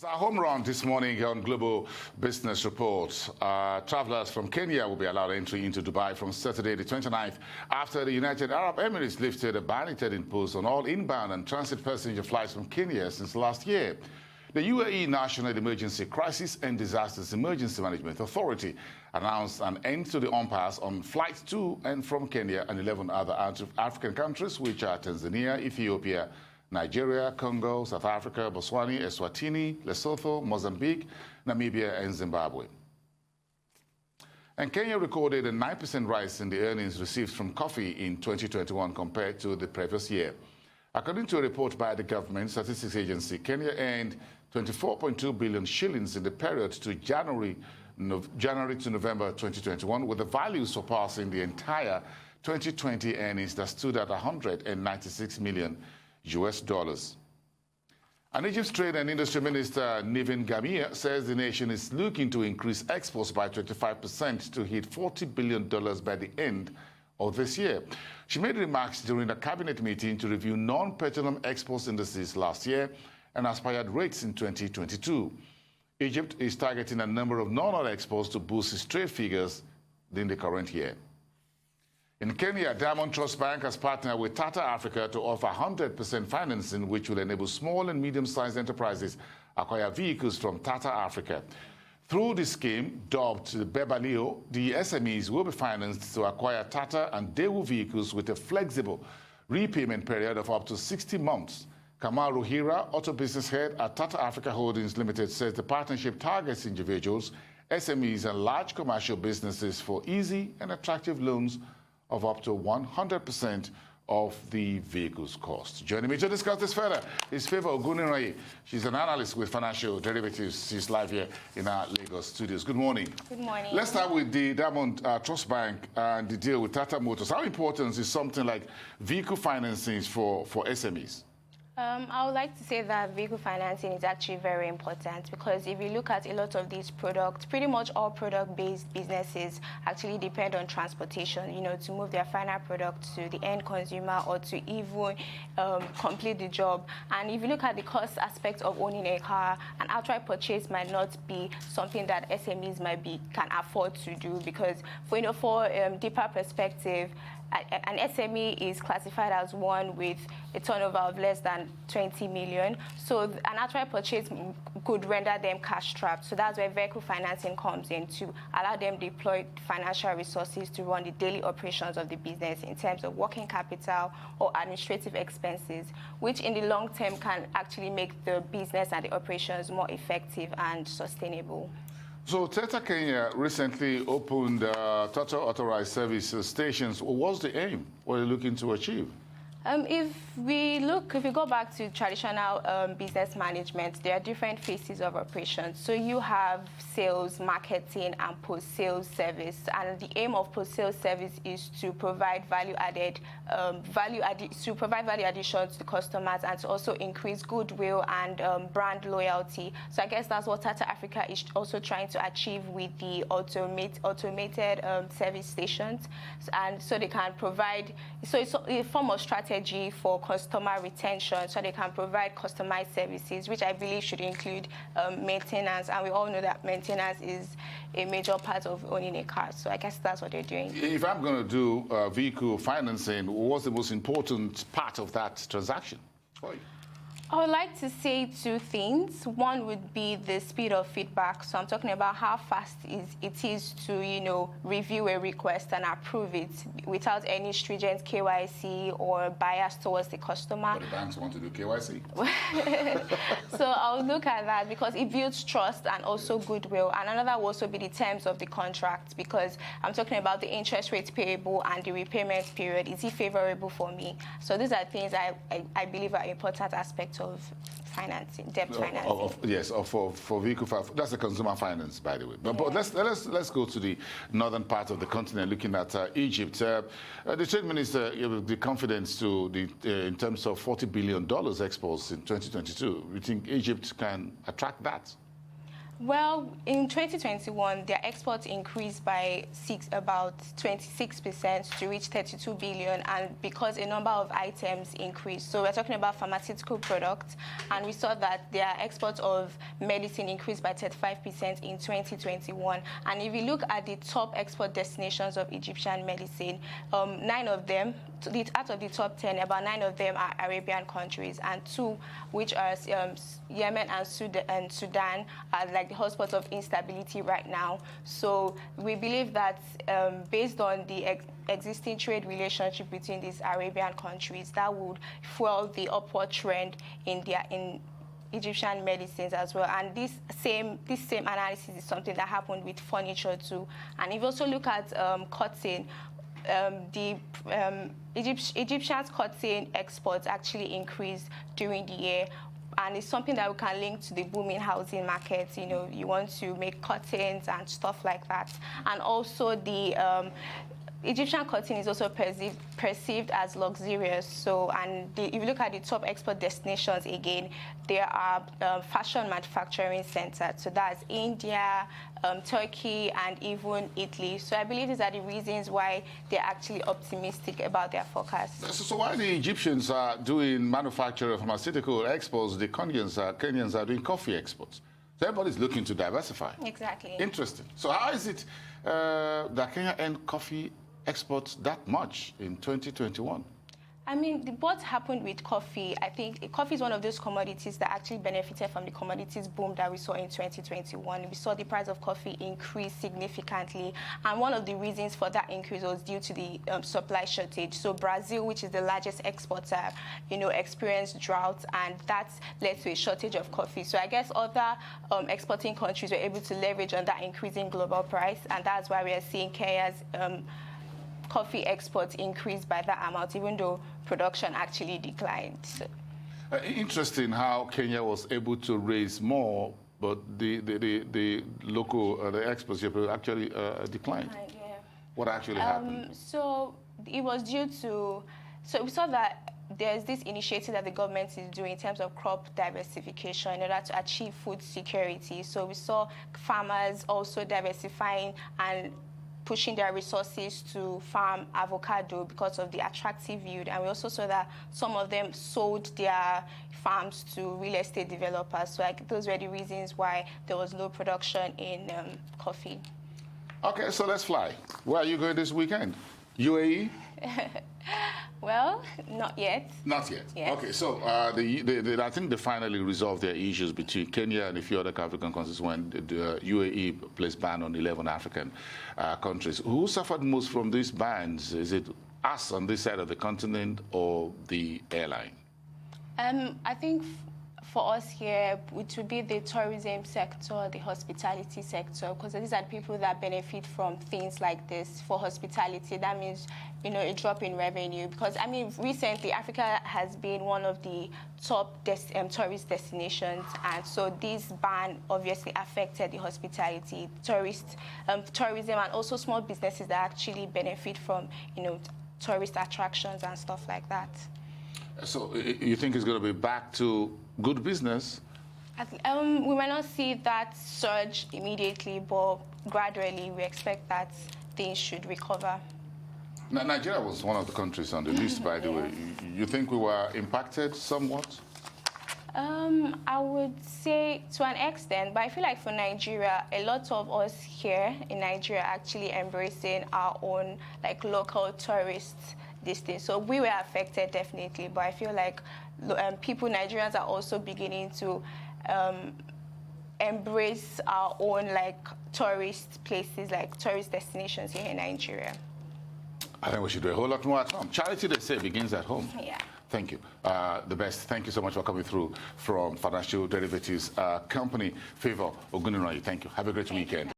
Our home run this morning on Global Business Reports. Travelers from Kenya will be allowed entry into Dubai from Saturday the 29th after the United Arab Emirates lifted a ban it had imposed on all inbound and transit passenger flights from Kenya since last year. The UAE National Emergency Crisis and Disasters Emergency Management Authority announced an end to the impasse on flights to and from Kenya and 11 other African countries, which are Tanzania, Ethiopia, Nigeria, Congo, South Africa, Botswana, Eswatini, Lesotho, Mozambique, Namibia, and Zimbabwe. And Kenya recorded a 9% rise in the earnings received from coffee in 2021 compared to the previous year. According to a report by the Government Statistics Agency, Kenya earned 24.2 billion shillings in the period to January to November 2021, with the value surpassing the entire 2020 earnings that stood at $196 million. And Egypt's Trade and Industry Minister Nivin Gamia says the nation is looking to increase exports by 25% to hit $40 billion by the end of this year. She made remarks during a cabinet meeting to review non-petroleum exports indices last year and aspired rates in 2022. Egypt is targeting a number of non-oil exports to boost its trade figures in the current year. In Kenya, Diamond Trust Bank has partnered with TATA Africa to offer 100% financing, which will enable small and medium-sized enterprises acquire vehicles from TATA Africa. Through this scheme, dubbed Bebalio, the SMEs will be financed to acquire Tata and Daewoo vehicles with a flexible repayment period of up to 60 months. Kamal Ruhira, auto business head at TATA Africa Holdings Limited, says the partnership targets individuals, SMEs, and large commercial businesses for easy and attractive loans of up to 100% of the vehicle's cost. Joining me to discuss this further is Favour Ogunniranye. She's an analyst with financial derivatives. She's live here in our Lagos studios. Good morning. Good morning. Let's start with the Diamond Trust Bank and the deal with Tata Motors. How important is something like vehicle financing for SMEs? I would like to say that vehicle financing is actually very important, because if you look at a lot of these products, pretty much all product-based businesses actually depend on transportation, to move their final product to the end consumer or to even complete the job. And if you look at the cost aspect of owning a car, an outright purchase might not be something that SMEs can afford to do, because for deeper perspective, an SME is classified as one with a turnover of less than 20 million. So an outright purchase could render them cash strapped. So that's where vehicle financing comes in, to allow them deploy financial resources to run the daily operations of the business in terms of working capital or administrative expenses, which in the long term can actually make the business and the operations more effective and sustainable. So TATA Kenya recently opened Tata authorized service stations. What's the aim? What are you looking to achieve? If we go back to traditional business management, there are different phases of operations. So you have sales, marketing, and post-sales service. And the aim of post-sales service is to provide value addition to customers, and to also increase goodwill and brand loyalty. So I guess that's what Tata Africa is also trying to achieve with the automated service stations. And so they can provide, so it's a form of strategy for customer retention, so they can provide customized services, which I believe should include maintenance. And we all know that maintenance is a major part of owning a car. So I guess that's what they're doing. If I'm going to do vehicle financing, what's the most important part of that transaction? I would like to say two things. One would be the speed of feedback. So I'm talking about how fast it is to, review a request and approve it without any stringent KYC or bias towards the customer. But the banks want to do KYC. So I'll look at that, because it builds trust and also goodwill. And another will also be the terms of the contract, because I'm talking about the interest rate payable and the repayment period. Is it favorable for me? So these are things I believe are important aspects of financing, debt financing. For vehicle finance. That's the consumer finance, by the way. But let's go to the northern part of the continent, looking at Egypt. The trade minister gave the confidence to in terms of $40 billion exports in 2022. You think Egypt can attract that? Well, in 2021, their exports increased by about 26% to reach 32 billion, and because a number of items increased. So we're talking about pharmaceutical products, and we saw that their exports of medicine increased by 35% in 2021. And if you look at the top export destinations of Egyptian medicine, 9 of them, out of the top 10, about 9 of them are Arabian countries, and 2, which are Yemen and Sudan, are like the hotspots of instability right now. So we believe that based on the existing trade relationship between these Arabian countries, that would fuel the upward trend in Egyptian medicines as well. And this same analysis is something that happened with furniture too. And if you also look at cotton, Egyptians' cotton exports actually increased during the year, and it's something that we can link to the booming housing market. You know, you want to make curtains and stuff like that. And also the Egyptian cotton is also perceived as luxurious. So, and if you look at the top export destinations again, there are fashion manufacturing centers. So that's India, Turkey, and even Italy. So I believe these are the reasons why they're actually optimistic about their forecast. So while the Egyptians are doing manufacture of pharmaceutical exports, the Kenyans are doing coffee exports. So everybody's looking to diversify. Exactly. Interesting. So how is it that Kenya earned coffee exports that much in 2021? I mean, what happened with coffee, I think coffee is one of those commodities that actually benefited from the commodities boom that we saw in 2021. We saw the price of coffee increase significantly, and one of the reasons for that increase was due to the supply shortage. So Brazil, which is the largest exporter, experienced drought, and that led to a shortage of coffee. So I guess other exporting countries were able to leverage on that increasing global price, and that's why we are seeing Kenya's coffee exports increased by that amount, even though production actually declined. So. Interesting how Kenya was able to raise more, but the local the exports actually declined. Yeah. What actually happened? So it was due to, so we saw that there's this initiative that the government is doing in terms of crop diversification in order to achieve food security. So we saw farmers also diversifying and pushing their resources to farm avocado because of the attractive yield. And we also saw that some of them sold their farms to real estate developers. So those were the reasons why there was low production in coffee. Okay, so let's fly. Where are you going this weekend? UAE? Well, not yet. Not yet. Yes. Okay, so I think they finally resolved their issues between Kenya and a few other African countries when the UAE placed ban on 11 African countries. Who suffered most from these bans? Is it us on this side of the continent or the airline? I think for us here, it would be the tourism sector, the hospitality sector, because these are the people that benefit from things like this. For hospitality, that means, a drop in revenue. Because, I mean, recently, Africa has been one of the top tourist destinations. And so this ban obviously affected the hospitality, tourism, and also small businesses that actually benefit from, tourist attractions and stuff like that. So you think it's going to be back to good business? We might not see that surge immediately, but gradually we expect that things should recover. Now, Nigeria was one of the countries on the list, by the way. You think we were impacted somewhat? I would say to an extent, but I feel like for Nigeria, a lot of us here in Nigeria are actually embracing our own local tourists. So we were affected definitely, but I feel like Nigerians are also beginning to embrace our own tourist places, tourist destinations here in Nigeria. I think we should do a whole lot more at home. Charity, they say, begins at home. Yeah. Thank you. The best. Thank you so much for coming through from financial derivatives company Favour Ogunniranye. Thank you. Have a great weekend.